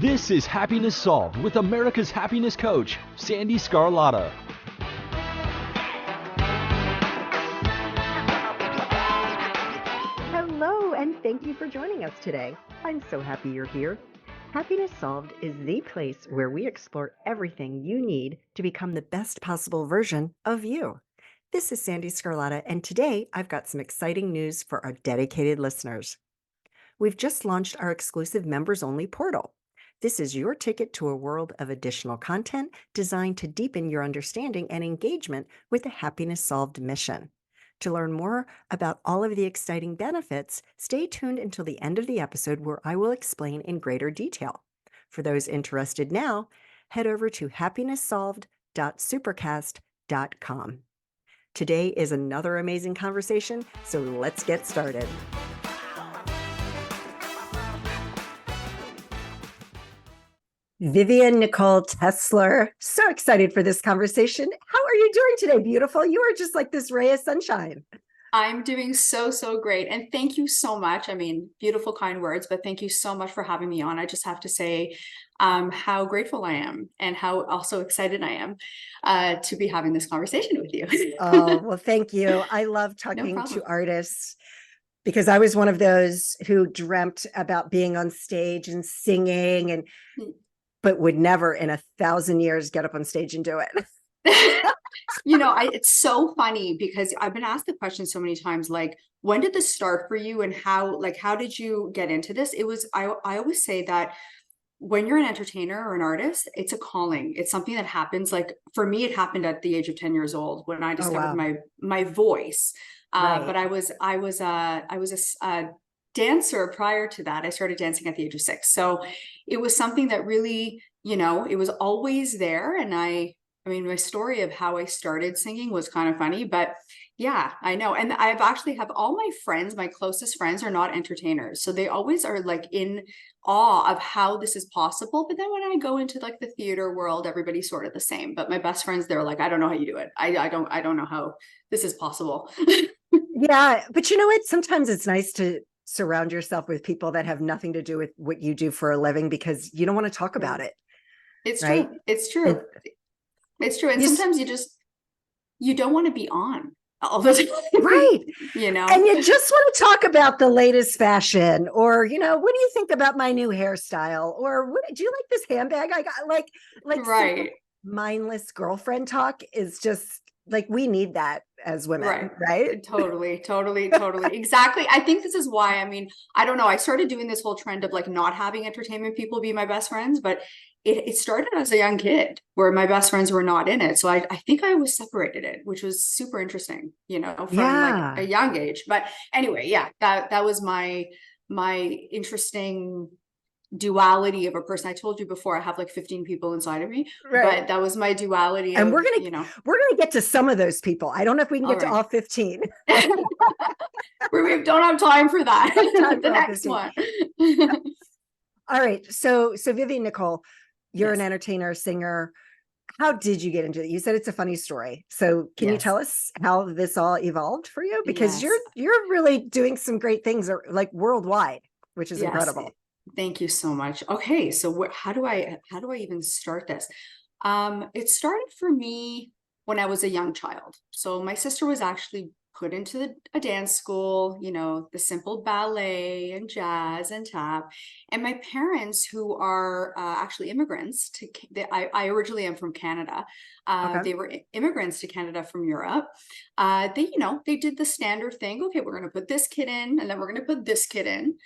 This is Happiness Solved with America's happiness coach, Sandee Sgarlata. Hello, and thank you for joining us today. I'm so happy you're here. Happiness Solved is the place where we explore everything you need to become the best possible version of you. This is Sandee Sgarlata, and today I've got some exciting news for our dedicated listeners. We've just launched our exclusive members-only portal. This is your ticket to a world of additional content designed to deepen your understanding and engagement with the Happiness Solved mission. To learn more about all of the exciting benefits, stay tuned until the end of the episode where I will explain in greater detail. For those interested now, head over to happinesssolved.supercast.com. Today is another amazing conversation, so let's get started. Vivian Nicole Tesler, so excited for this conversation. How are you doing today, beautiful? You are just like this ray of sunshine. I'm doing so great. And thank you so much. I mean, beautiful, kind words, but thank you so much for having me on. I just have to say how grateful I am and how also excited I am to be having this conversation with you. Oh, well, thank you. I love talking to artists because I was one of those who dreamt about being on stage and singing but would never in 1,000 years get up on stage and do it. It's so funny because I've been asked the question so many times, like, when did this start for you and how did you get into this? I always say that when you're an entertainer or an artist, it's a calling. It's something that happens. Like for me, it happened at the age of 10 years old when I discovered my voice. Right. But I was a dancer prior to that. I started dancing at the age of 6. So it was something that really, it was always there. And I mean, my story of how I started singing was kind of funny, but yeah, I know. And I've actually have all my friends, my closest friends are not entertainers. So they always are like in awe of how this is possible. But then when I go into like the theater world, everybody's sort of the same. But my best friends, they're like, I don't know how you do it. I don't know how this is possible. Yeah. But you know what? Sometimes it's nice to surround yourself with people that have nothing to do with what you do for a living because you don't want to talk about it. It's right? True. It's true. It's true. And sometimes you don't want to be on all the time. Right. And you just want to talk about the latest fashion or, what do you think about my new hairstyle? Or do you like this handbag I got? Like right. Mindless girlfriend talk is just like, we need that as women, right? Totally. Exactly. I think this is why, I mean, I don't know. I started doing this whole trend of like not having entertainment people be my best friends, but it started as a young kid where my best friends were not in it. So I think I was separated it, which was super interesting, from like a young age. But anyway, yeah, that was my interesting duality of a person. I told you before, I have like 15 people inside of me, but that was my duality. And we're gonna get to some of those people. I don't know if we can get to all 15. We don't have time for that. The next one. All right. So Vivian Nicole, you're an entertainer, singer. How did you get into it? You said it's a funny story. So can you tell us how this all evolved for you? Because you're really doing some great things like worldwide, which is incredible. Thank you so much. Okay. So how do I even start this? It started for me when I was a young child. So my sister was actually put into a dance school, the simple ballet and jazz and tap. And my parents, who are actually immigrants I originally am from Canada. They were immigrants to Canada from Europe. They did the standard thing. Okay, we're going to put this kid in, and then we're going to put this kid in.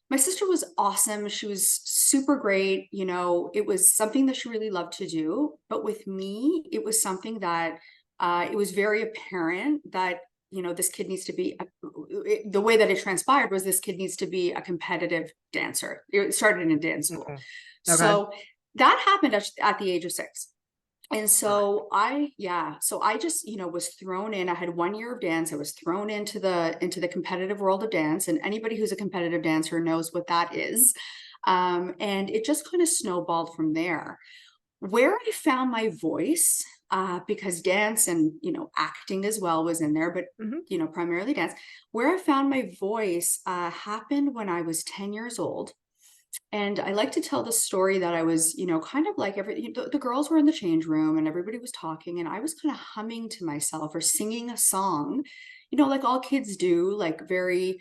My sister was awesome. She was super great. It was something that she really loved to do. But with me, it was something that it was very apparent that this kid needs to be, the way that it transpired was this kid needs to be a competitive dancer. It started in a dance school. Okay. So that happened at the age of 6. And so I just, was thrown in. I had 1 year of dance. I was thrown into the competitive world of dance. And anybody who's a competitive dancer knows what that is. And it just kind of snowballed from there. Where I found my voice, because dance and, acting as well was in there, but, primarily dance. Where I found my voice happened when I was 10 years old. And I like to tell the story that I was, kind of like the girls were in the change room and everybody was talking, and I was kind of humming to myself or singing a song, like all kids do, like very,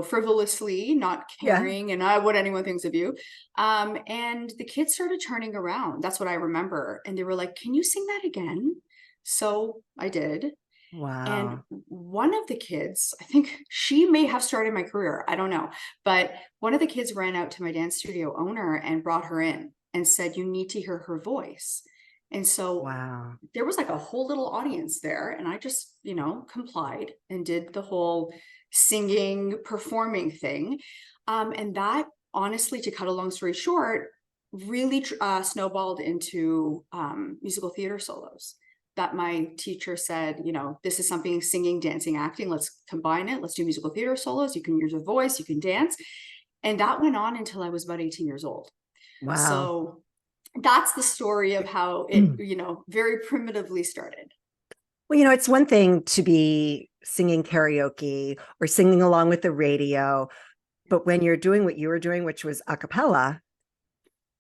frivolously, not Yeah. caring and what anyone thinks of you. And the kids started turning around. That's what I remember. And they were like, "Can you sing that again?" So I did. And Wow. one of the kids, I think she may have started my career, I don't know, but one of the kids ran out to my dance studio owner and brought her in and said, "You need to hear her voice." And so Wow. there was like a whole little audience there, and I just, complied and did the whole singing, performing thing. And that, honestly, to cut a long story short, really snowballed into musical theater solos. That my teacher said, "This is something, singing, dancing, acting. Let's combine it. Let's do musical theater solos. You can use your voice, you can dance." And that went on until I was about 18 years old. Wow. So that's the story of how it, very primitively started. Well, it's one thing to be singing karaoke or singing along with the radio, but when you're doing what you were doing, which was a cappella,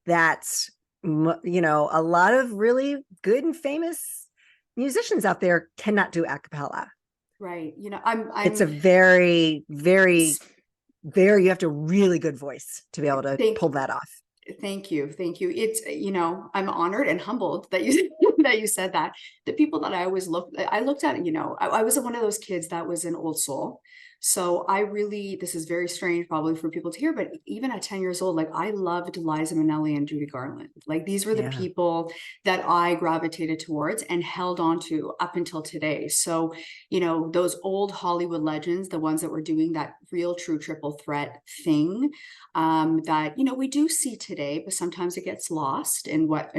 that's, a lot of really good and famous musicians out there cannot do a cappella. Right. It's a very, very, very, you have to really good voice to be able to pull that off. Thank you. Thank you. It's, I'm honored and humbled that you that you said that. The people that I looked at, I was one of those kids that was an old soul. So this is very strange probably for people to hear, but even at 10 years old, like I loved Liza Minnelli and Judy Garland. Like these were the people that I gravitated towards and held on to up until today. So, those old Hollywood legends, the ones that were doing that real true triple threat thing, that we do see today, but sometimes it gets lost in where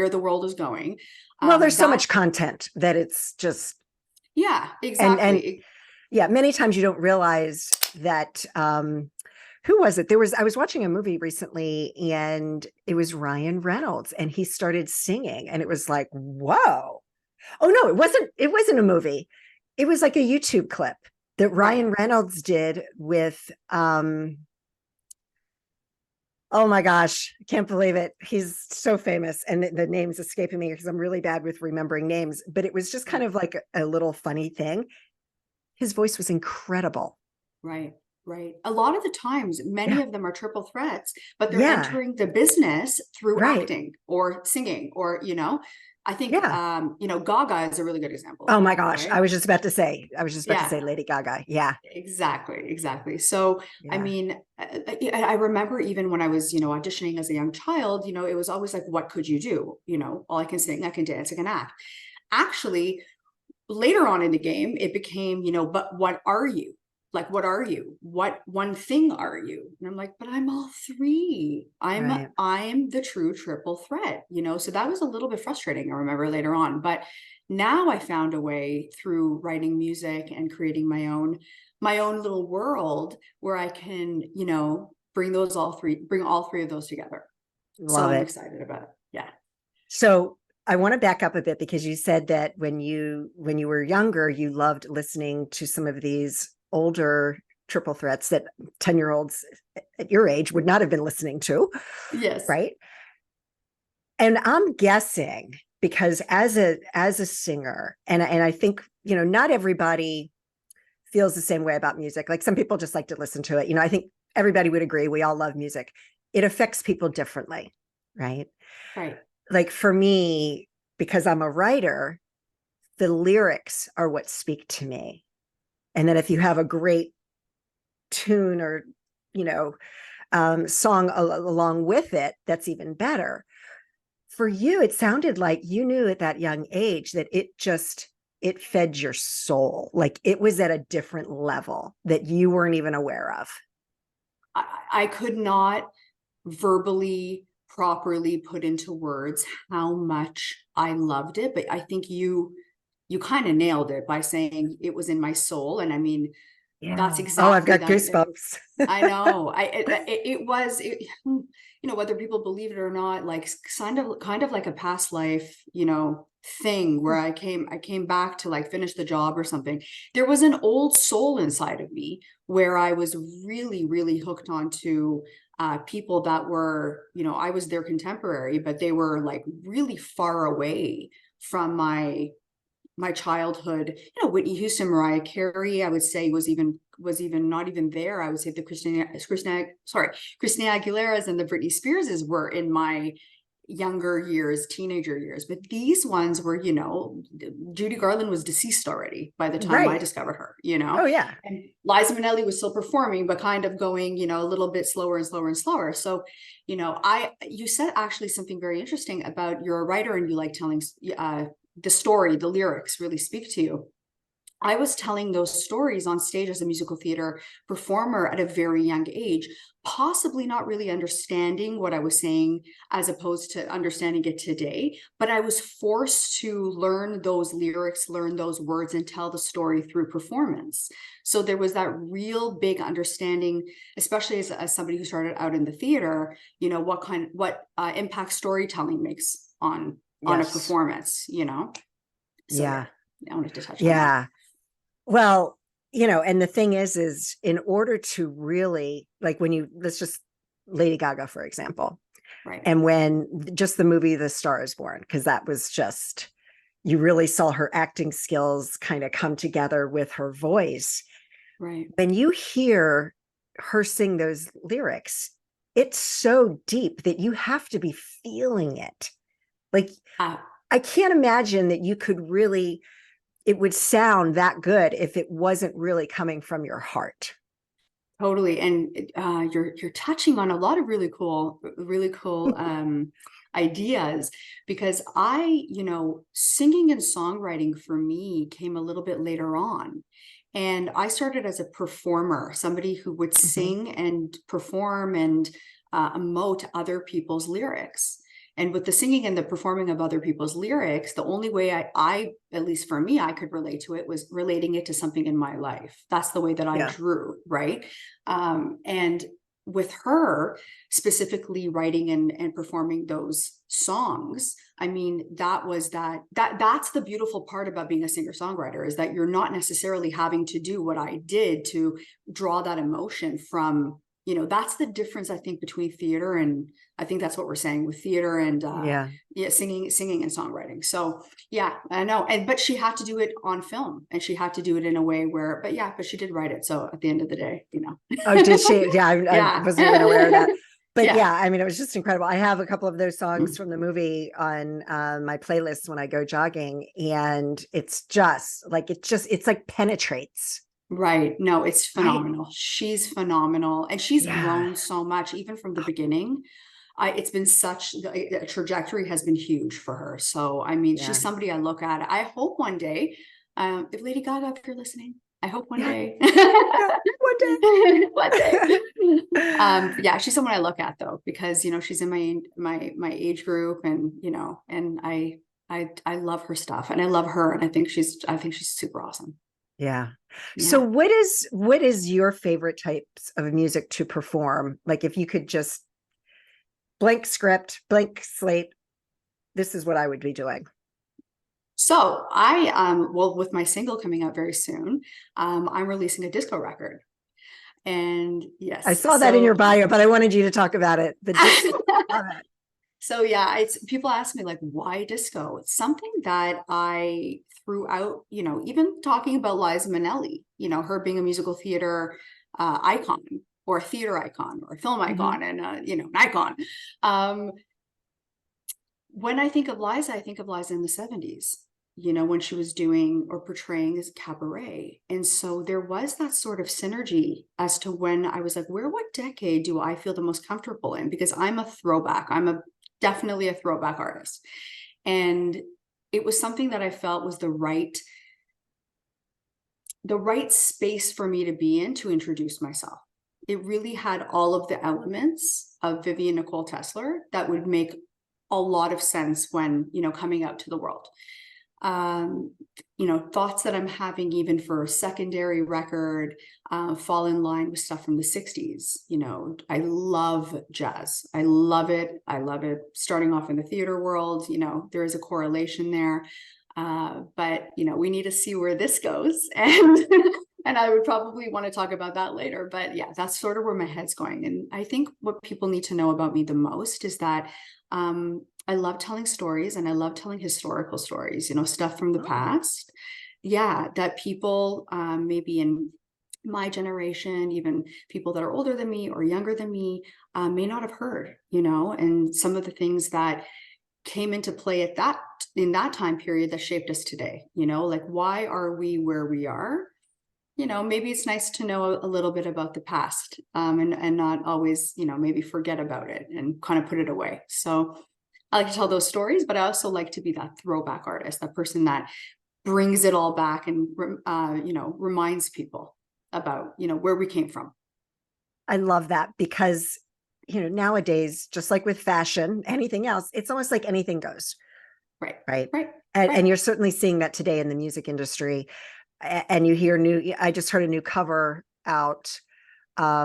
the world is going. Well, there's so much content that it's just, yeah, exactly. And many times you don't realize that. Who was it? I was watching a movie recently, and it was Ryan Reynolds, and he started singing, and it was like, whoa. Oh no, it wasn't a movie. It was like a YouTube clip that Ryan Reynolds did with, oh my gosh, I can't believe it. He's so famous, and the name's escaping me because I'm really bad with remembering names, but it was just kind of like a little funny thing. His voice was incredible. Right. Right. A lot of the times, many of them are triple threats, but they're entering the business through acting or singing or, I think, Gaga is a really good example. Oh my gosh. Right? I was just about to say Lady Gaga. Yeah, exactly. So, I mean, I remember even when I was, auditioning as a young child, it was always like, what could you do? All I can sing, I can dance, I can act. Actually, later on in the game, it became, but what are you? Like, what are you? What one thing are you? And I'm like, but I'm all three. I'm the true triple threat, so that was a little bit frustrating, I remember later on. But now I found a way through writing music and creating my own little world where I can, bring all three of those together. So I'm excited about it. Yeah. So I want to back up a bit, because you said that when you were younger, you loved listening to some of these older triple threats that 10-year-olds at your age would not have been listening to. Yes. Right. And I'm guessing, because as a singer, and I think, not everybody feels the same way about music. Like some people just like to listen to it. I think everybody would agree. We all love music. It affects people differently. Right. Right. Like for me, because I'm a writer, the lyrics are what speak to me. And then if you have a great tune or, song along with it, that's even better. For you, it sounded like you knew at that young age that it fed your soul. Like it was at a different level that you weren't even aware of. I could not verbally properly put into words how much I loved it, but I think you kind of nailed it by saying it was in my soul. And I mean, that's exactly. Oh, I've got goosebumps. I know. It was, whether people believe it or not, like kind of like a past life, thing where I came back to like finish the job or something. There was an old soul inside of me where I was really, really hooked onto people that were, you know, I was their contemporary, but they were like really far away from my childhood. You know, Whitney Houston, Mariah Carey, I would say was even not even there. I would say the Christina Aguilera's and the Britney Spears's were in my younger years, teenager years, but these ones were, you know, Judy Garland was deceased already by the time I discovered her, you know. Oh yeah. And Liza Minnelli was still performing, but kind of going, you know, a little bit slower and slower and slower. So, you know, you said actually something very interesting about you're a writer and you like telling the story, the lyrics really speak to you. I was telling those stories on stage as a musical theater performer at a very young age, possibly not really understanding what I was saying as opposed to understanding it today. But I was forced to learn those lyrics, learn those words, and tell the story through performance. So there was that real big understanding, especially as somebody who started out in the theater, you know, what impact storytelling makes on a performance, you know? So, yeah. I wanted to touch on that. Yeah. Well, you know, and the thing is in order to really, like when let's just Lady Gaga, for example. Right. And when just the movie The Star is Born, because that was just, you really saw her acting skills kind of come together with her voice. Right. When you hear her sing those lyrics, it's so deep that you have to be feeling it. Like, I can't imagine that you could really, it would sound that good if it wasn't really coming from your heart. Totally. And you're touching on a lot of really cool ideas, because you know, singing and songwriting for me came a little bit later on. And I started as a performer, somebody who would sing and perform and emote other people's lyrics. And with the singing and the performing of other people's lyrics, the only way I, at least for me, I could relate to it was relating it to something in my life. That's the way that I drew, right? And with her specifically writing and performing those songs, I mean, that's the beautiful part about being a singer-songwriter, is that you're not necessarily having to do what I did to draw that emotion from, you know, that's the difference, I think, between theater, and I think that's what we're saying with theater and singing and songwriting. So yeah, I know. But she had to do it on film, and she had to do it in a way where, but she did write it. So at the end of the day, you know. Oh, did she? Yeah, I wasn't even aware of that. But yeah, I mean, it was just incredible. I have a couple of those songs from the movie on my playlist when I go jogging, and it's just like, it's like penetrates. Right. No, it's phenomenal. Right. She's phenomenal. And she's grown so much, even from the beginning. It's been such a trajectory has been huge for her. So, I mean, she's somebody I look at. I hope one day, if Lady Gaga, if you're listening, I hope one day, one day. Yeah, she's someone I look at though, because, you know, she's in my age group, and, you know, and I love her stuff, and I love her. And I think she's super awesome. Yeah. So what is your favorite types of music to perform? Like, if you could just blank script, blank slate, this is what I would be doing. So well, with my single coming out very soon, I'm releasing a disco record. And yes, I saw that in your bio, but I wanted you to talk about it. The disco. So yeah, people ask me like, why disco? It's something that I threw out, you know, even talking about Liza Minnelli, you know, her being a musical theater icon, or a theater icon, or a film icon, and you know, an icon. When I think of Liza in the 70s, you know, when she was doing or portraying as cabaret. And so there was that sort of synergy as to when I was like, what decade do I feel the most comfortable in? Because I'm a throwback. I'm definitely a throwback artist. And it was something that I felt was the right space for me to be in to introduce myself. It really had all of the elements of Vivian Nicole Tesler that would make a lot of sense when, you know, coming out to the world. thoughts that I'm having even for a secondary record fall in line with stuff from the 60s. I love jazz. I love it. I love it. Starting off in the theater world, there is a correlation there. But we need to see where this goes. And I would probably want to talk about that later. But yeah, that's sort of where my head's going. And I think what people need to know about me the most is that I love telling stories, and I love telling historical stories, stuff from the past. Yeah, that people maybe in my generation, even people that are older than me or younger than me, may not have heard, and some of the things that came into play in that time period that shaped us today, like why are we where we are? Maybe it's nice to know a little bit about the past, and not always, maybe forget about it and kind of put it away. So I like to tell those stories, but I also like to be that throwback artist, that person that brings it all back and, reminds people about, where we came from. I love that because, nowadays, just like with fashion, anything else, it's almost like anything goes. Right. Right. Right. And you're certainly seeing that today in the music industry. And you hear I just heard a new cover out,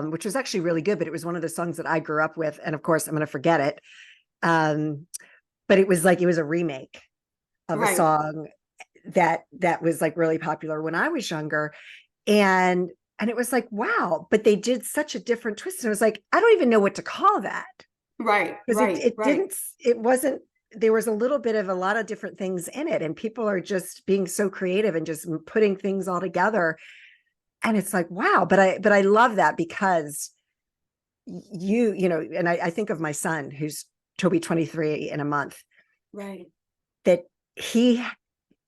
which was actually really good, but it was one of the songs that I grew up with. And of course, I'm going to forget it. But it was a remake of a song that was like really popular when I was younger. And it was like, wow, but they did such a different twist. And it was like, I don't even know what to call that. Right. Because it wasn't, there was a little bit of a lot of different things in it, and people are just being so creative and just putting things all together. And it's like, wow, but I love that because and I think of my son, who's he'll be 23 in a month. Right. That he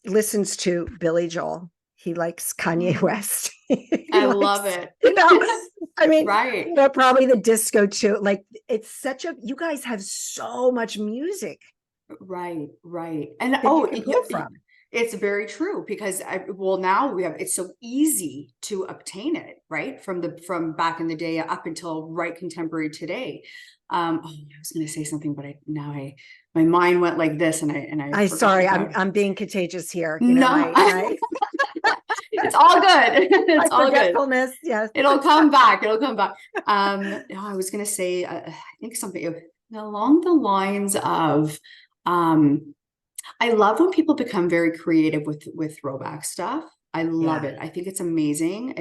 listens to Billy Joel. He likes Kanye West. I love it. I mean, right. Probably the disco too. Like it's you guys have so much music. Right. And it's very true because now it's so easy to obtain it, right? From back in the day up until right contemporary today. I was going to say something, but my mind went like this, and I sorry, I'm being contagious here. No. It's all good. It's all good. Yes. It'll come back. I was going to say, I think something along the lines of, I love when people become very creative with throwback stuff. I love it. I think it's amazing.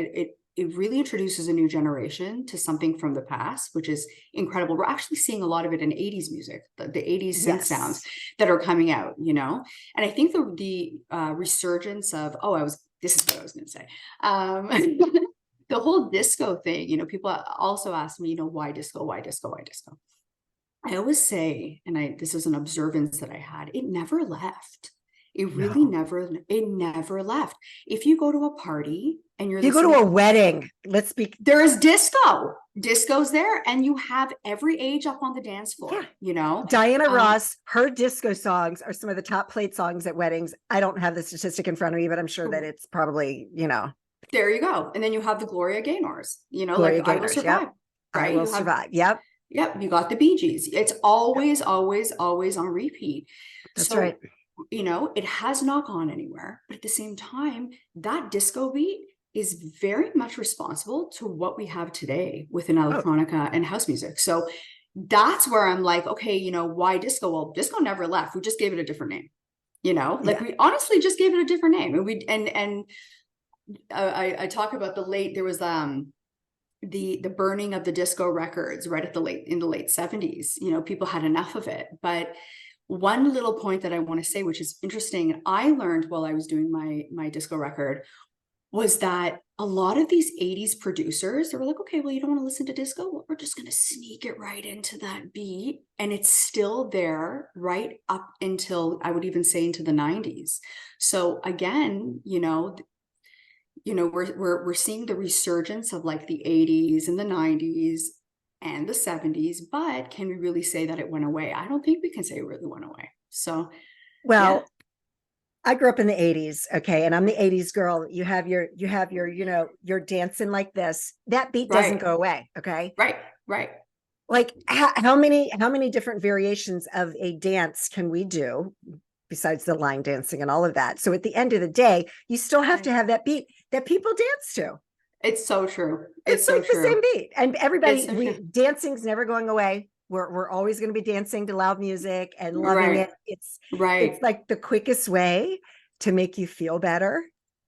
It really introduces a new generation to something from the past, which is incredible. We're actually seeing a lot of it in 80s music, the 80s synth sounds that are coming out, and I think the resurgence of, this is what I was going to say. The whole disco thing, people also ask me, why disco? I always say, and this is an observance that I had, it never left. It really never left. If you go to a party and you go to a wedding, there is disco's there, and you have every age up on the dance floor. Diana Ross, her disco songs are some of the top played songs at weddings. I don't have the statistic in front of me, but I'm sure that it's probably, there you go. And then you have the Gloria Gaynors, Gloria Gaynor, I Will Survive. Yep. Right? I Will Survive. Yep. Yep. You got the Bee Gees. It's always on repeat. That's right. It has not gone anywhere, but at the same time, that disco beat is very much responsible to what we have today within electronica and house music. So that's where I'm like, okay, why disco? Well, disco never left. We just gave it a different name. We honestly just gave it a different name. And I talk about there was the burning of the disco records right in the late 70s. People had enough of it. But one little point that I want to say, which is interesting, and I learned while I was doing my disco record, was that a lot of these 80s producers, they were like, okay, well, you don't want to listen to disco? Well, we're just going to sneak it right into that beat. And it's still there right up until, I would even say, into the 90s. So again, we're seeing the resurgence of like the 80s and the 90s and the 70s, but can we really say that it went away? I don't think we can say it really went away. So, I grew up in the 80s. Okay. And I'm the 80s girl. You have your, you're dancing like this. That beat doesn't go away. Okay. Right. Like how many different variations of a dance can we do? besides the line dancing and all of that. So at the end of the day, you still have to have that beat that people dance to. It's so true. It's so like the same beat. And everybody, so true. dancing's never going away. We're always going to be dancing to loud music and loving Right. it. Right. It's like the quickest way to make you feel better.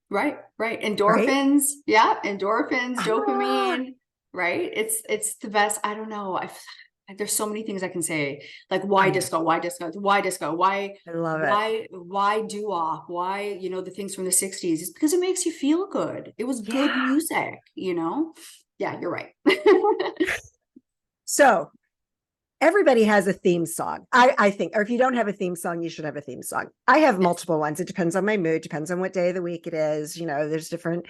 Right. Endorphins. Yeah. Endorphins, dopamine. Right. It's the best. I don't know. There's so many things I can say. Like, why disco? Why disco? Why disco? Why? I love it. Why doo-wop? Why, the things from the 60s? It's because it makes you feel good. It was good music, Yeah, you're right. So everybody has a theme song, I think, or if you don't have a theme song, you should have a theme song. I have multiple ones. It depends on my mood, depends on what day of the week it is. There's different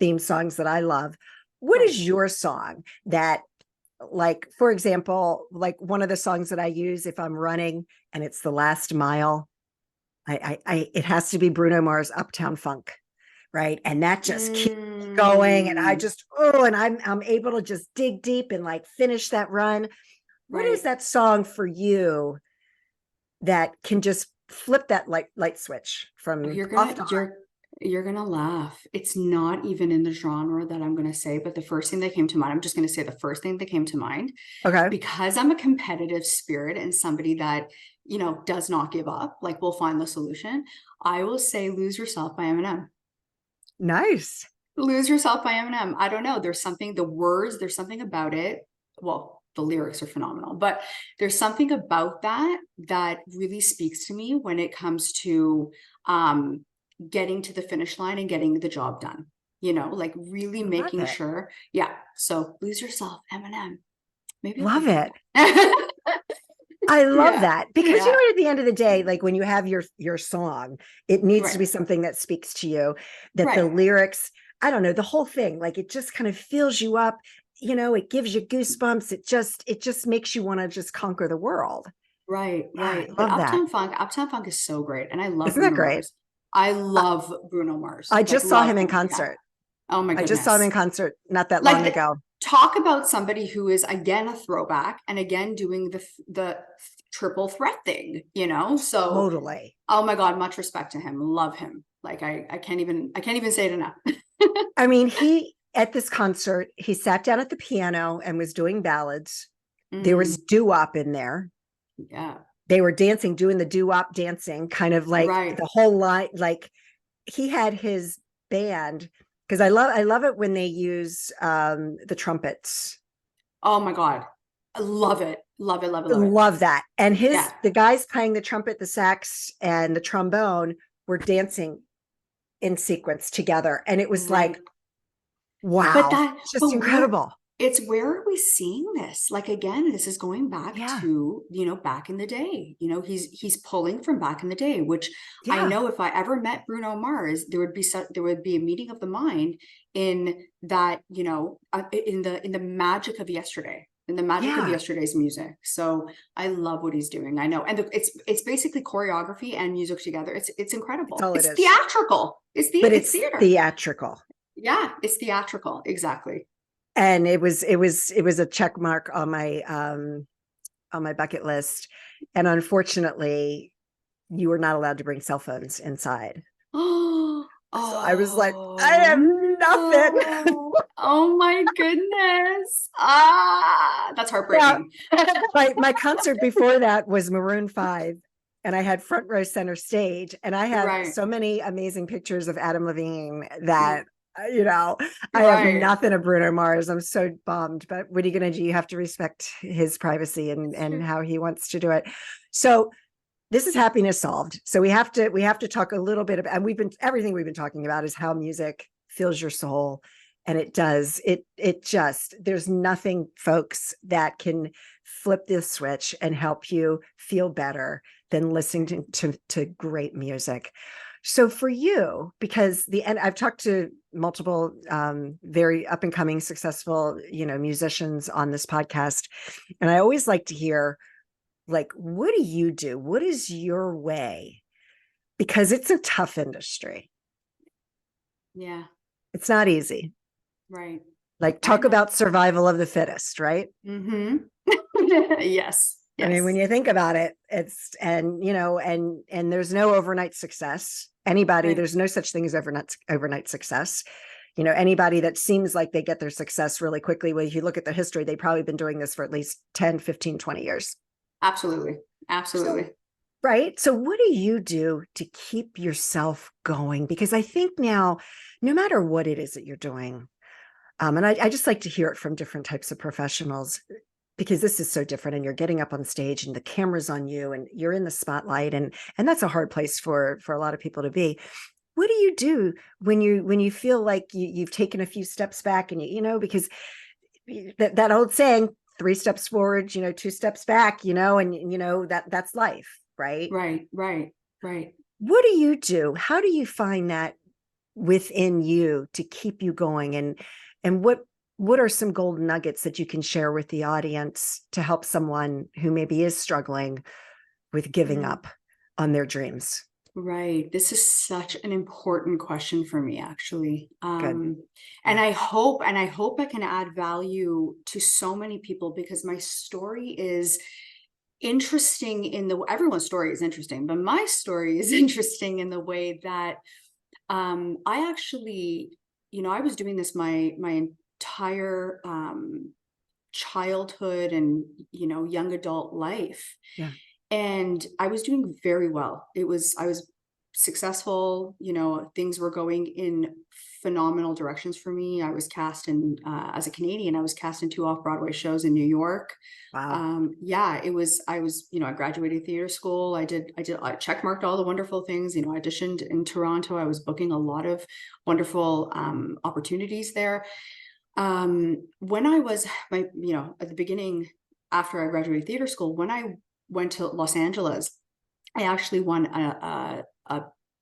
theme songs that I love. What is your song that, like, for example, like one of the songs that I use if I'm running and it's the last mile, it has to be Bruno Mars' Uptown Funk, right? And that just keeps going, and I'm able to just dig deep and like finish that run. What is that song for you that can just flip that light switch from You're gonna laugh. It's not even in the genre that I'm gonna say, but the first thing that came to mind, I'm just gonna say the first thing that came to mind. Okay. Because I'm a competitive spirit and somebody that, does not give up, like, we'll find the solution. I will say Lose Yourself by Eminem. Nice. Lose Yourself by Eminem. I don't know. There's something, the words, there's something about it. Well, the lyrics are phenomenal, but there's something about that really speaks to me when it comes to getting to the finish line and getting the job done, like really making sure. Yeah. So Lose Yourself, Eminem. Maybe love it. I love that, because at the end of the day, like when you have your song, it needs to be something that speaks to you, that the lyrics, I don't know, the whole thing, like it just kind of fills you up, it gives you goosebumps. It just makes you want to just conquer the world. Right. But Uptown Funk is so great. And I love Isn't that great? Mars. I love Bruno Mars. I just saw him in concert. Oh my goodness. I just saw him in concert not that long ago. Talk about somebody who is again a throwback and again doing the triple threat thing, so totally. Oh my God, much respect to him. Love him. Like I can't even say it enough. I mean, at this concert, he sat down at the piano and was doing ballads. There was doo-wop in there. Yeah. They were dancing, doing the doo-wop dancing, kind of like the whole line. Like he had his band, because I love it when they use the trumpets. Oh my God. I love it. Love it. Love that. And the guys playing the trumpet, the sax, and the trombone were dancing in sequence together. And it was like, wow, but that's just incredible. Where are we seeing this? Like, again, this is going back to, back in the day, he's pulling from back in the day, which I know if I ever met Bruno Mars, there would be a meeting of the mind in that, in the magic of yesterday, in the magic of yesterday's music. So I love what he's doing. I know. And it's basically choreography and music together. It's incredible. It's theatrical. It's theater. Theatrical. Yeah. It's theatrical. Exactly. And it was a check mark on my bucket list. And unfortunately, you were not allowed to bring cell phones inside. So I was like, I have nothing. Oh my goodness. That's heartbreaking. My concert before that was Maroon 5. And I had front row center stage. And I have so many amazing pictures of Adam Levine that I have nothing of Bruno Mars. I'm so bummed, but what are you going to do? You have to respect his privacy and how he wants to do it. So this is Happiness Solved. So we have to talk a little bit about, and everything we've been talking about is how music fills your soul. And it does, it just, there's nothing, folks, that can flip this switch and help you feel better than listening to great music. So for you, because I've talked to multiple very up and coming successful, musicians on this podcast. And I always like to hear, like, what do you do? What is your way? Because it's a tough industry. Yeah. It's not easy. Right. Like, talk about survival of the fittest, right? Mm-hmm. Yes. I mean, when Yes. you think about it, and there's no overnight success. Right. There's no such thing as overnight success. Anybody that seems like they get their success really quickly, well, if you look at the history, they've probably been doing this for at least 10, 15, 20 years. Absolutely. So, Absolutely. right. So what do you do to keep yourself going? Because I think now, no matter what it is that you're doing, and I just like to hear it from different types of professionals, because this is so different, and you're getting up on stage and the camera's on you and you're in the spotlight, and that's a hard place for a lot of people to be. What do you do when you feel like you've taken a few steps back, and because that old saying, 3 steps forward, 2 steps back, and that's life, right? Right. Right. Right. What do you do? How do you find that within you to keep you going? And what are some golden nuggets that you can share with the audience to help someone who maybe is struggling with giving Mm. up on their dreams? Right. This is such an important question for me, actually. Good. And Yeah. I hope I can add value to so many people, because my story is interesting everyone's story is interesting, but my story is interesting in the way that I actually, I was doing this my entire childhood and young adult life, Yeah. and I was doing very well. I was successful, things were going in phenomenal directions for me. I was cast in as a Canadian, I was cast in 2 off-Broadway shows in New York. Wow. Yeah, I was, I graduated theater school. I checkmarked all the wonderful things, I auditioned in Toronto. I was booking a lot of wonderful opportunities there. When I was at the beginning, after I graduated theater school, when I went to Los Angeles, I actually won a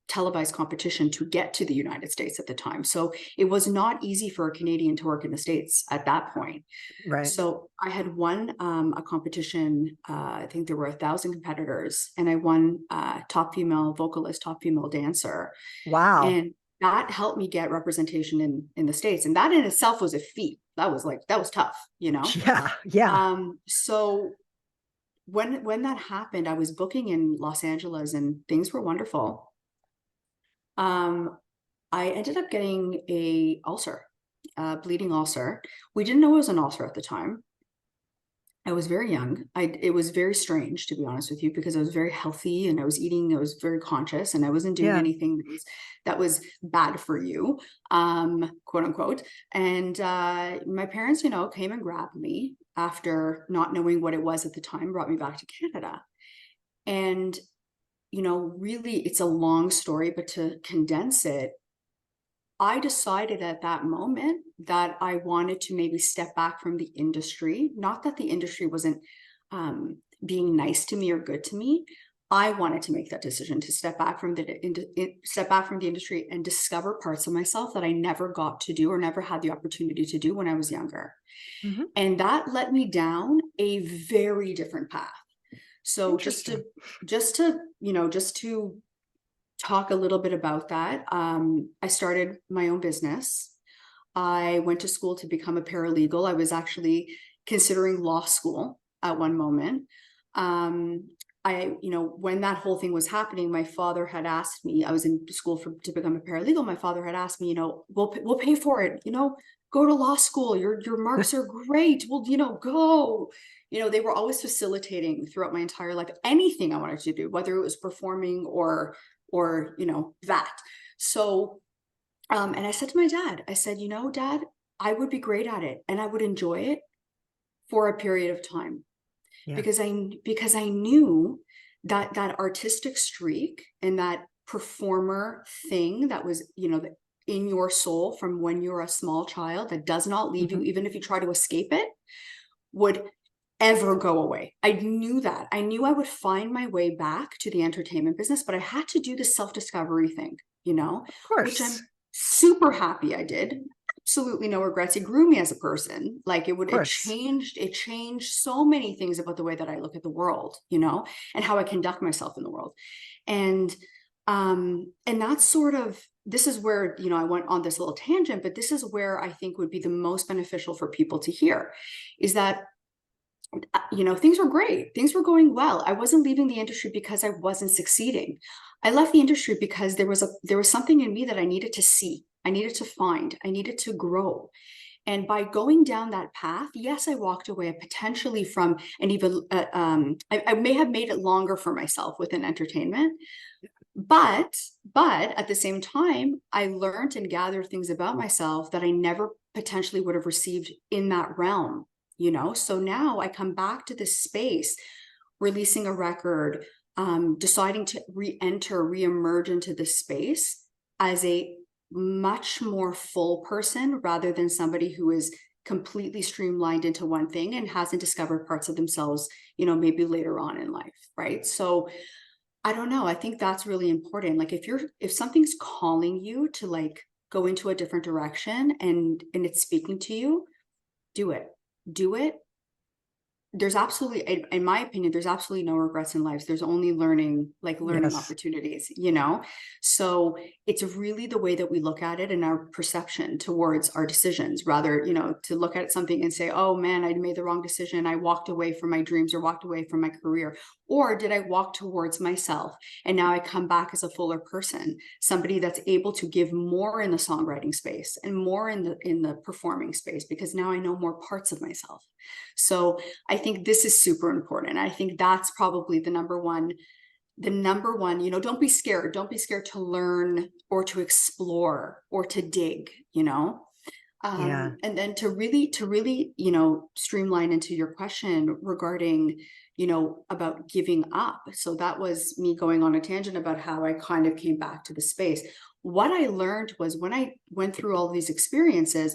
televised competition to get to the United States at the time. So it was not easy for a Canadian to work in the States at that point. Right. So I had won a competition. I think there were 1,000 competitors, and I won top female vocalist, top female dancer, Wow. and that helped me get representation in the States. And that in itself was a feat. That was tough, Yeah. Yeah. So when that happened, I was booking in Los Angeles and things were wonderful. I ended up getting a ulcer, bleeding ulcer. We didn't know it was an ulcer at the time. I was very young. It was very strange, to be honest with you, because I was very healthy and I was eating, I was very conscious, and I wasn't doing Yeah. anything that was bad for you, quote unquote. And my parents, came and grabbed me after not knowing what it was at the time, brought me back to Canada. And, really, it's a long story, but to condense it, I decided at that moment that I wanted to maybe step back from the industry. Not that the industry wasn't being nice to me or good to me. I wanted to make that decision to step back from the industry and discover parts of myself that I never got to do or never had the opportunity to do when I was younger. Mhm. And that led me down a very different path. So Interesting. just to talk a little bit about that. I started my own business. I went to school to become a paralegal. I was actually considering law school at one moment. When that whole thing was happening, my father had asked me, I was in school to become a paralegal. My father had asked me, we'll pay for it, go to law school. Your marks are great. Well, go. They were always facilitating throughout my entire life, anything I wanted to do, whether it was performing or that. So and I said to my dad, I said, Dad, I would be great at it and I would enjoy it for a period of time, Yeah. because I knew that that artistic streak and that performer thing that was, in your soul from when you're a small child, that does not leave you, Mhm. even if you try to escape it, would ever go away. I knew that. I knew I would find my way back to the entertainment business, but I had to do the self-discovery thing, Of which course. I'm super happy I did. Absolutely no regrets. It grew me as a person. Like Of course. it changed so many things about the way that I look at the world, and how I conduct myself in the world. And that's sort of, this is where, I went on this little tangent, but this is where I think would be the most beneficial for people to hear, is that things were great. Things were going well. I wasn't leaving the industry because I wasn't succeeding. I left the industry because there was something in me that I needed to see. I needed to find. I needed to grow. And by going down that path, yes, I walked away potentially from an even, I may have made it longer for myself within entertainment, but at the same time, I learned and gathered things about myself that I never potentially would have received in that realm, So now I come back to this space, releasing a record, deciding to re-emerge into this space as a much more full person rather than somebody who is completely streamlined into one thing and hasn't discovered parts of themselves, maybe later on in life, right? So I don't know. I think that's really important. Like if something's calling you to like go into a different direction and it's speaking to you, do it. Do it. There's absolutely, in my opinion, there's absolutely no regrets in life. There's only learning Yes. opportunities, So it's really the way that we look at it and our perception towards our decisions, rather, to look at something and say, oh man, I made the wrong decision. I walked away from my dreams or walked away from my career. Or did I walk towards myself? And now I come back as a fuller person, somebody that's able to give more in the songwriting space and more in the performing space, because now I know more parts of myself. So I think this is super important. I think that's probably the number one, don't be scared. Don't be scared to learn or to explore or to dig, Yeah. And then to really, streamline into your question regarding, about giving up. So that was me going on a tangent about how I kind of came back to the space. What I learned was when I went through all these experiences,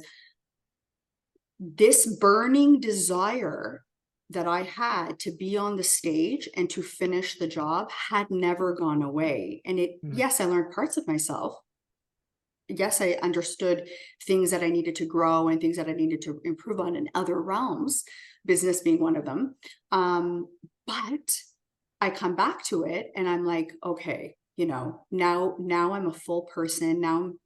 this burning desire that I had to be on the stage and to finish the job had never gone away. And yes, I learned parts of myself. Yes, I understood things that I needed to grow and things that I needed to improve on in other realms, business being one of them. But I come back to it and I'm like, okay, now I'm a full person. Now I'm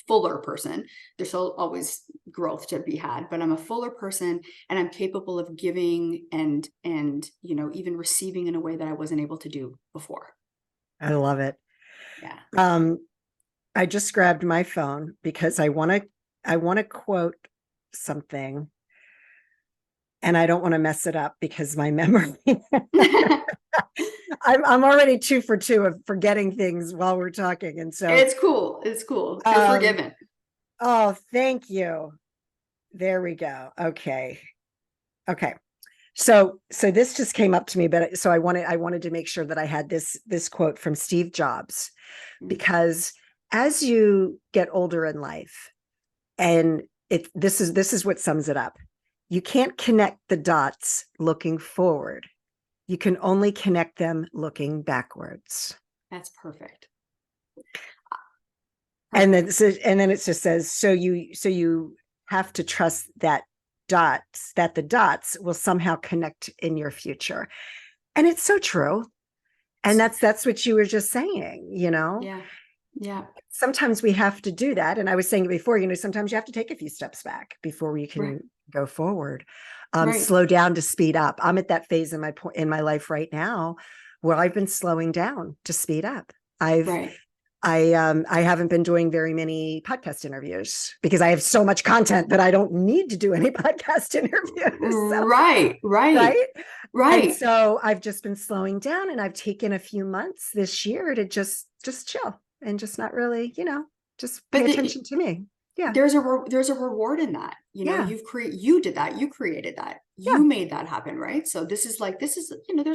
fuller person. There's still always growth to be had, but I'm a fuller person and I'm capable of giving and even receiving in a way that I wasn't able to do before. I love it. Yeah. I just grabbed my phone because I want to quote something and I don't want to mess it up because my memory I'm already 2 for 2 of forgetting things while we're talking. And so it's cool. You're forgiven. Oh, thank you. There we go. Okay. So this just came up to me, but so I wanted to make sure that I had this quote from Steve Jobs, because as you get older in life, and this is what sums it up. You can't connect the dots looking forward. You can only connect them looking backwards. That's perfect. And then it just says, so you have to trust that the dots will somehow connect in your future. And it's so true. And that's what you were just saying, Yeah. Sometimes we have to do that. And I was saying it before, sometimes you have to take a few steps back before you can go forward. Slow down to speed up. I'm at that phase in my life right now where I've been slowing down to speed up. I haven't been doing very many podcast interviews because I have so much content that I don't need to do any podcast interviews. So, right. And so I've just been slowing down, and I've taken a few months this year to just chill and just not really, just pay attention to me. Yeah. There's a reward in that. You did that. You created that. You made that happen, right? So this is there's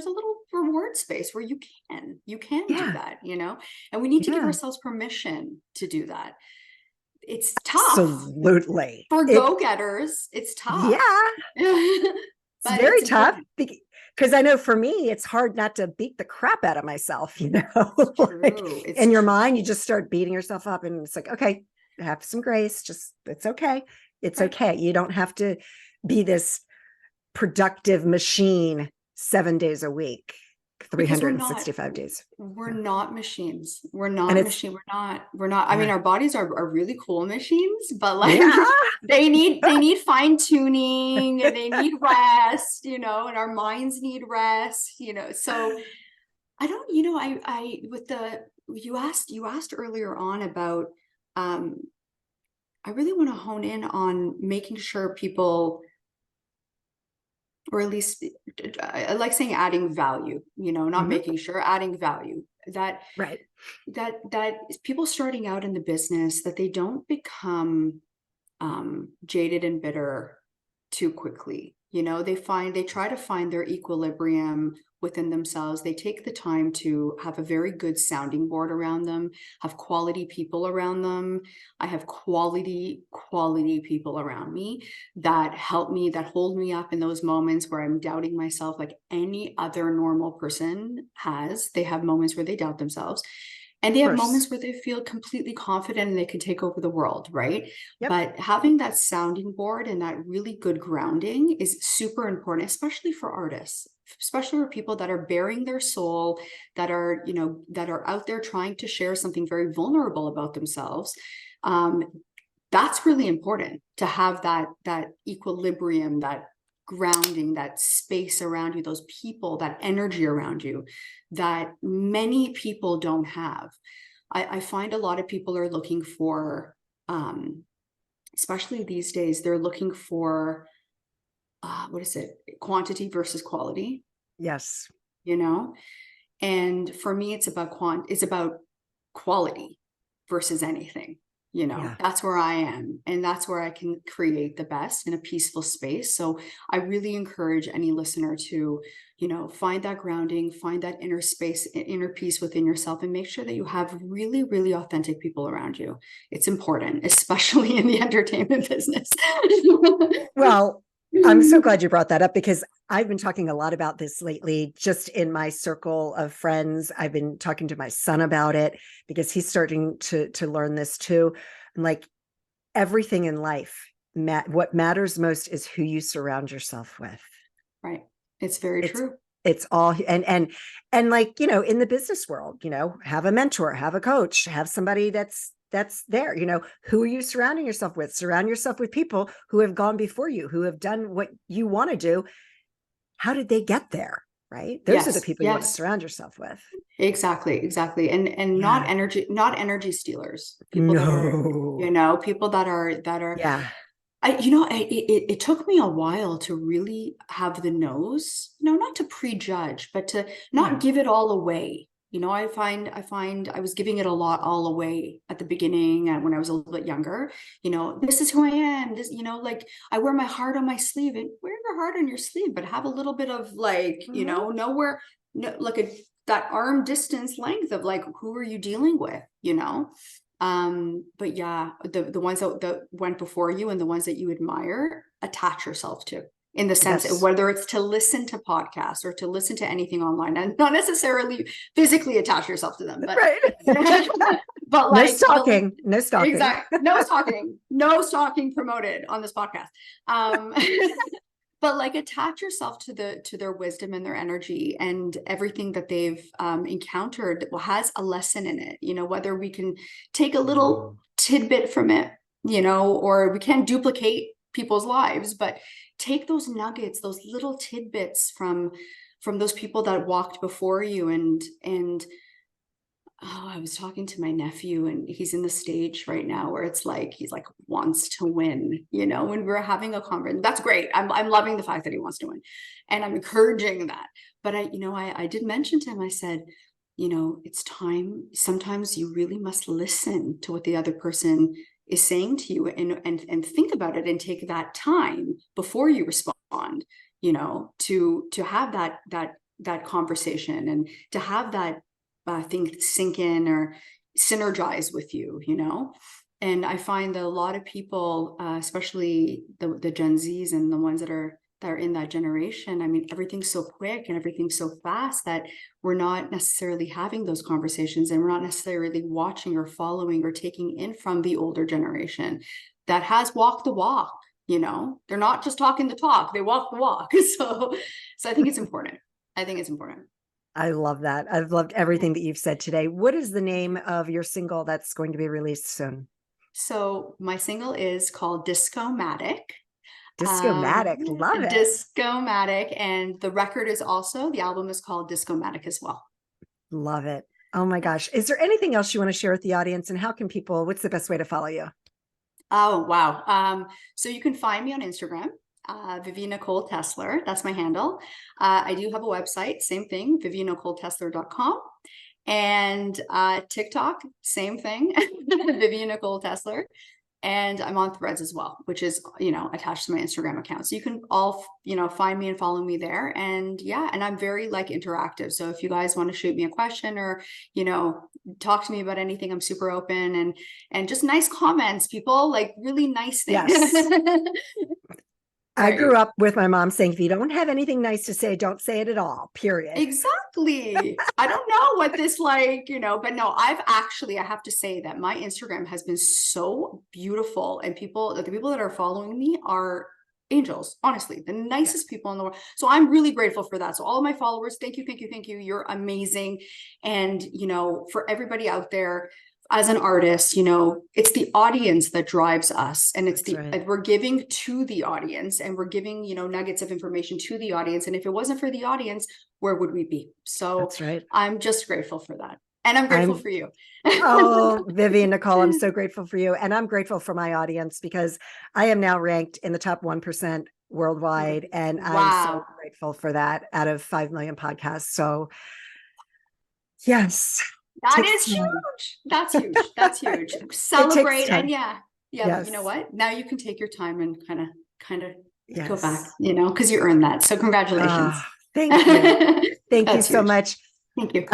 a little reward space where you can do that, and we need to give ourselves permission to do that. It's tough. Absolutely. For go-getters, it's tough. Yeah. It's very tough because I know for me, it's hard not to beat the crap out of myself, in your mind, you just start beating yourself up, and it's like, okay, have some grace. It's okay. It's okay. You don't have to be this productive machine 7 days a week. because 365 days. we're Yeah. not machines. We're And not it's, machine. We're not, I mean, yeah. our bodies are really cool machines, but like Yeah. they need fine tuning and they need rest, and our minds need rest, so I don't, with you asked earlier on about, I really want to hone in on making sure people, or at least I like saying adding value, not Mhm. making sure, adding value, that Right. that people starting out in the business, that they don't become jaded and bitter too quickly. They try to find their equilibrium within themselves. They take the time to have a very good sounding board around them, have quality people around them. I have quality people around me that help me, that hold me up in those moments where I'm doubting myself, like any other normal person has. They have moments where they doubt themselves. And they Of have course. moments where they feel completely confident and they can take over the world, right? Yep. But having that sounding board and that really good grounding is super important, especially for artists, especially for people that are bearing their soul, that are, that are out there trying to share something very vulnerable about themselves. That's really important, to have that equilibrium, that grounding, that space around you, those people, that energy around you that many people don't have. I find a lot of people are looking for, especially these days, they're looking for, what is it? Quantity versus quality, Yes. you know? And for me, it's about quality versus anything. Yeah. That's where I am. And that's where I can create the best in a peaceful space. So I really encourage any listener to, find that grounding, find that inner space, inner peace within yourself, and make sure that you have really, really authentic people around you. It's important, especially in the entertainment business. Well, I'm so glad you brought that up, because I've been talking a lot about this lately, just in my circle of friends. I've been talking to my son about it because he's starting to learn this too. And like everything in life, what matters most is who you surround yourself with. Right. It's very It's true. it's all, and like, in the business world, have a mentor, have a coach, have somebody that's there. Who are you surrounding yourself with? Surround yourself with people who have gone before you, who have done what you want to do. How did they get there? Right? Those are the Yes. people you want to Yes. surround yourself with. Exactly. And Yeah. not energy stealers. People that are, No. people that are, Yeah. it took me a while to really have the nose, not to prejudge, but to not Yeah. give it all away. I find I was giving it all away at the beginning, and when I was a little bit younger, this is who I am. This, like, I wear my heart on my sleeve, and wear your heart on your sleeve, but have a little bit of, like, Mhm. know where, like that arm distance length of, like, who are you dealing with, but yeah, the ones that went before you and the ones that you admire, attach yourself to, in the sense of Yes. whether it's to listen to podcasts or to listen to anything online, and not necessarily physically attach yourself to them, but Right. but No like, stalking. No stalking. exact, no stalking promoted on this podcast. But like, attach yourself to their wisdom and their energy, and everything that they've encountered has a lesson in it, whether we can take a little tidbit from it, or we can't duplicate people's lives, but take those nuggets, those little tidbits from those people that walked before you. And oh, I was talking to my nephew, and he's in the stage right now where it's like, he's like, wants to win, when we're having a conversation. That's great. I'm loving the fact that he wants to win, and I'm encouraging that. But I did mention to him, I said, it's time. Sometimes you really must listen to what the other person is saying to you, and think about it, and take that time before you respond, to have that conversation, and to have that thing sink in or synergize with you, And I find that a lot of people, especially the Gen Zs and the ones that are in that generation, I mean, everything's so quick and everything's so fast that we're not necessarily having those conversations, and we're not necessarily watching or following or taking in from the older generation that has walked the walk. They're not just talking the talk, they walk the walk. So I think it's important. I think it's important. I love that. I've loved everything that you've said today. What is the name of your single that's going to be released soon? So my single is called Disco-matic. Disco-matic. Love it. Disco-matic. And the record is also, the album is called Disco-matic as well. Love it. Oh my gosh. Is there anything else you want to share with the audience, and how can people, what's the best way to follow you? Oh, wow. So you can find me on Instagram, Vivian Nicole Tesler. That's my handle. I do have a website, same thing, viviannicoletesler.com. And TikTok, same thing, Vivian Nicole Tesler. And I'm on Threads as well, which is, attached to my Instagram account. So you can all, find me and follow me there. And yeah, and I'm very interactive. So if you guys want to shoot me a question or, talk to me about anything, I'm super open, and just nice comments, people, really nice things. Yes. I Right. grew up with my mom saying, if you don't have anything nice to say, don't say it at all, period. Exactly. I don't know what this but no, I have to say that my Instagram has been so beautiful, and the people that are following me are angels, honestly, the nicest people in the world. So I'm really grateful for that. So all of my followers, thank you, thank you, thank you. You're amazing. And, for everybody out there, as an artist, it's the audience that drives us, and it's we're giving to the audience, and we're giving, nuggets of information to the audience. And if it wasn't for the audience, where would we be? So That's right. I'm just grateful for that. And I'm grateful for you. Oh, Vivian Nicole, I'm so grateful for you. And I'm grateful for my audience, because I am now ranked in the top 1% worldwide. And Wow. I'm so grateful for that out of 5 million podcasts. So yes. That is huge. That's huge. That's huge. Celebrate. And yeah. Yes. But you know what? Now you can take your time and kind of go back, because you earned that. So congratulations. Thank you. Thank you so much. Thank you.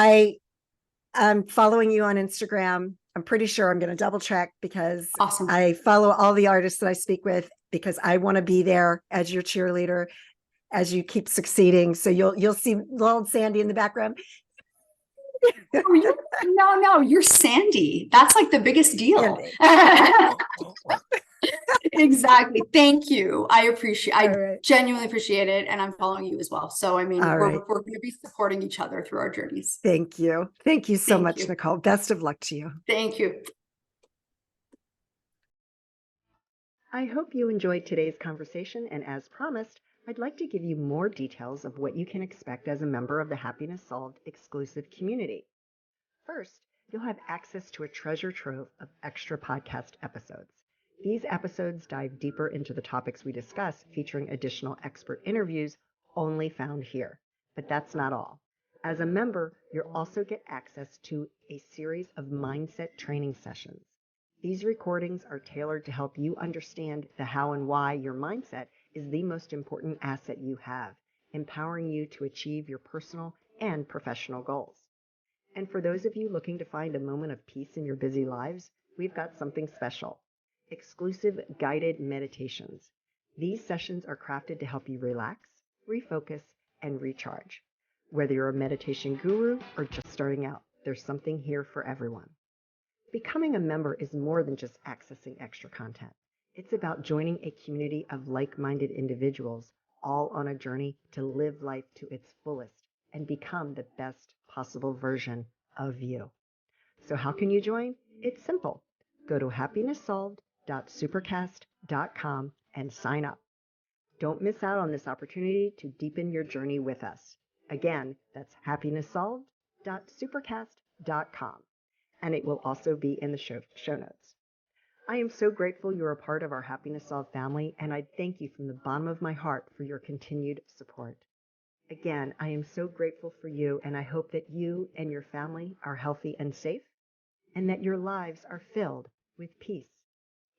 I'm following you on Instagram. I'm pretty sure I'm going to double check, because awesome. I follow all the artists that I speak with, because I want to be there as your cheerleader as you keep succeeding. So you'll see little Sandee in the background. No, you're Sandee. That's the biggest deal. Exactly. Thank you. I genuinely appreciate it. And I'm following you as well. So, I mean, we're going to be supporting each other through our journeys. Thank you. Thank you so much, Nicole. Best of luck to you. Thank you. I hope you enjoyed today's conversation. And as promised, I'd like to give you more details of what you can expect as a member of the Happiness Solved exclusive community. First, you'll have access to a treasure trove of extra podcast episodes. These episodes dive deeper into the topics we discuss, featuring additional expert interviews only found here. But that's not all. As a member, you'll also get access to a series of mindset training sessions. These recordings are tailored to help you understand the how and why your mindset is the most important asset you have, empowering you to achieve your personal and professional goals. And for those of you looking to find a moment of peace in your busy lives, we've got something special. Exclusive guided meditations. These sessions are crafted to help you relax, refocus, and recharge. Whether you're a meditation guru or just starting out, there's something here for everyone. Becoming a member is more than just accessing extra content. It's about joining a community of like-minded individuals, all on a journey to live life to its fullest and become the best possible version of you. So how can you join? It's simple. Go to happinesssolved.supercast.com and sign up. Don't miss out on this opportunity to deepen your journey with us. Again, that's happinesssolved.supercast.com. And it will also be in the show notes. I am so grateful you're a part of our Happiness Solved family, and I thank you from the bottom of my heart for your continued support. Again, I am so grateful for you, and I hope that you and your family are healthy and safe, and that your lives are filled with peace,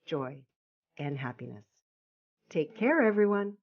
joy, and happiness. Take care, everyone.